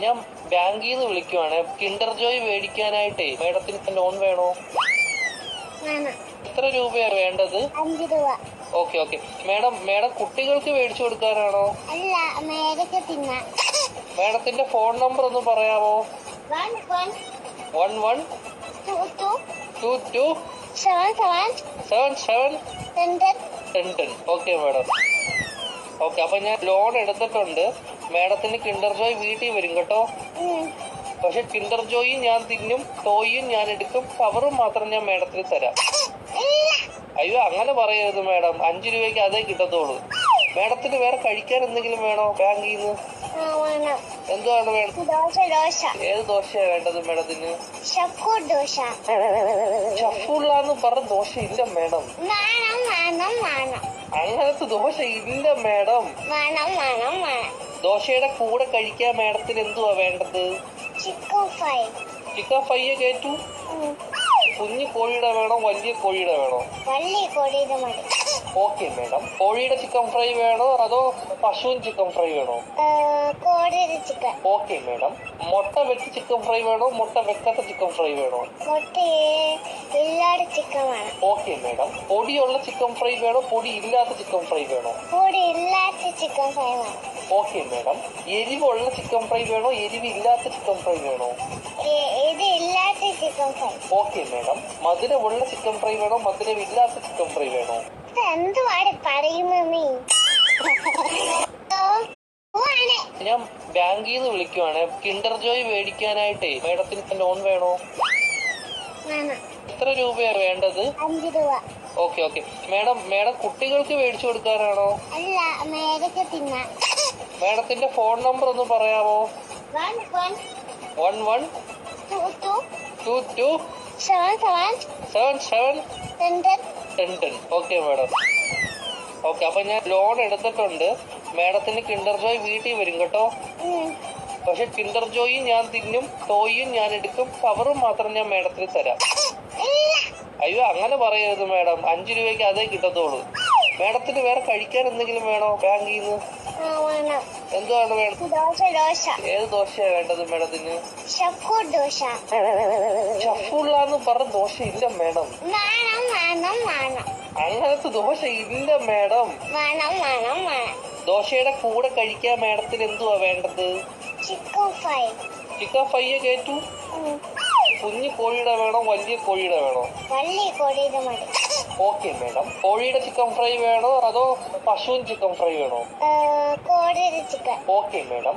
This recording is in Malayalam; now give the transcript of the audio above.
ഞാൻ ബാങ്കിൽ നിന്ന് വിളിക്കുവാണ്. കിൻഡർ ജോയ് മേടിക്കാനായിട്ടേ മേഡത്തിന് ലോൺ വേണോ? എത്ര രൂപയാണ് വേണ്ടത്? 5 രൂപ. ഓക്കെ മേഡം കുട്ടികൾക്ക് മേടിച്ചു കൊടുക്കാനാണോ? അല്ല, മേഡക്ക് തിന്നാൻ. മേഡത്തിന്റെ ഫോൺ നമ്പർ ഒന്ന് പറയാമോ? 11 22 77 10. Okay madam. ഓക്കെ, അപ്പൊ ഞാൻ ലോൺ എടുത്തിട്ടുണ്ട്. മേഡത്തിന് കിൻഡർ ജോയ് വീട്ടിൽ വരും കേട്ടോ. പക്ഷെ കിൻഡർ ജോയും ഞാൻ തിന്നും, ടോയും ഞാൻ എടുക്കും, കവറും മാത്രം ഞാൻ മേഡത്തിന് തരാം. അയ്യോ, അങ്ങനെ പറയരുത് മേഡം. 5 രൂപയ്ക്ക് അതേ കിട്ടത്തുള്ളൂ. മേഡത്തിന് വേറെ കഴിക്കാൻ എന്തെങ്കിലും വേണോ ബാങ്കിൽ നിന്ന്? എന്തുവാണ് വേണം? ഏത് ദോശയാണ് വേണ്ടത് മേഡത്തിന്? ഷഫുള്ളാന്ന് പറഞ്ഞ ദോശ ഇല്ല മേഡം. അങ്ങനത്തെ ദോശ ഇല്ല മേഡം. ദോശയുടെ കൂടെ കഴിക്കാൻ മേഡത്തിന് എന്തുവാ വേണ്ടത്? ചിക്കൻ ഫ്രൈ കേട്ടു. കുഞ്ഞു കോഴിയുടെ വേണോ വലിയ കോഴിയുടെ വേണോ? വലിയ കോഴിയുടെ മതി. Okay madam. കോഴിയുടെ ചിക്കൻ ഫ്രൈ വേണോ അതോ പശുവിൻ ചിക്കൻ ഫ്രൈ വേണോ? കോഴിയുടെ ചിക്കൻ. Okay madam. മുട്ട വെച്ച് ചിക്കൻ ഫ്രൈ വേണോ മുട്ട വെക്കാത്ത ചിക്കൻ ഫ്രൈ വേണോ? മുട്ട ഇല്ലാത്ത ചിക്കൻ വേണം. Okay madam. പൊടിയുള്ള ചിക്കൻ ഫ്രൈ വേണോ പൊടി ഇല്ലാത്ത ചിക്കൻ ഫ്രൈ വേണോ? പൊടി ഇല്ലാത്ത ചിക്കൻ ഫ്രൈ വേണം. Okay madam. എരിവുള്ള ചിക്കൻ ഫ്രൈ വേണോ എരിവ് ഇല്ലാത്ത ചിക്കൻ ഫ്രൈ വേണോ? ഇത് ഇല്ലാത്ത ചിക്കൻ ഫ്രൈ. Okay madam. മധുരമുള്ള ചിക്കൻ ഫ്രൈ വേണോ മധുരമില്ലാത്ത ചിക്കൻ ഫ്രൈ വേണോ? എന്തുവാണ് പറയുന്നേ? ഞാൻ ബാങ്കിൽ നിന്ന് വിളിക്കുവാണ്. കിൻഡർ ജോയ് മേടിക്കാനായിട്ടേ മേഡത്തിന് ലോൺ വേണോ? എത്ര രൂപയാണ് വേണ്ടത്? 5 രൂപ. ഓക്കെ മേഡം കുട്ടികൾക്ക് മേടിച്ചു കൊടുക്കാനാണോ? അല്ല, മേഡക്ക് തിന്നാൻ. മേഡത്തിന്റെ ഫോൺ നമ്പർ ഒന്ന് പറയാമോ? 11 22 77 10. Okay madam. ഓക്കെ, അപ്പൊ ഞാൻ ലോൺ എടുത്തിട്ടുണ്ട്. മേഡത്തിന് കിൻഡർ ജോയ് വീട്ടിൽ വരും കേട്ടോ. പക്ഷെ കിൻഡർ ജോയും ഞാൻ തിന്നും, ടോയും ഞാൻ എടുക്കും, കവറും മാത്രം ഞാൻ മേഡത്തിന് തരാം. അയ്യോ, അങ്ങനെ പറയരുത് മേഡം. 5 രൂപയ്ക്ക് അതേ കിട്ടത്തുള്ളൂ. മേഡത്തിന് വേറെ കഴിക്കാൻ എന്തെങ്കിലും വേണോ ബാങ്കിൽ നിന്ന്? എന്തുവാണ് വേണം? ഏത് ദോശയാണ് വേണ്ടത് മേഡത്തിന്? ഷഫുള്ളാന്ന് പറഞ്ഞ ദോശ ഇല്ല മേഡം. അങ്ങനത്തെ ദോശ ഇല്ല മേഡം. ദോശയുടെ കൂടെ കഴിക്കാൻ മേഡത്തിന് എന്തുവാ വേണ്ടത്? ചിക്കൻ ഫ്രൈ കേട്ടു. കുഞ്ഞു കോഴിയുടെ വേണോ വലിയ കോഴിയുടെ വേണോ? വലിയ കോഴിയുടെ മതി. Okay madam. കോഴിയുടെ ചിക്കൻ ഫ്രൈ വേണോ അതോ പശുവിൻ ചിക്കൻ ഫ്രൈ വേണോ? കോഴിയുടെ ചിക്കൻ. Okay madam.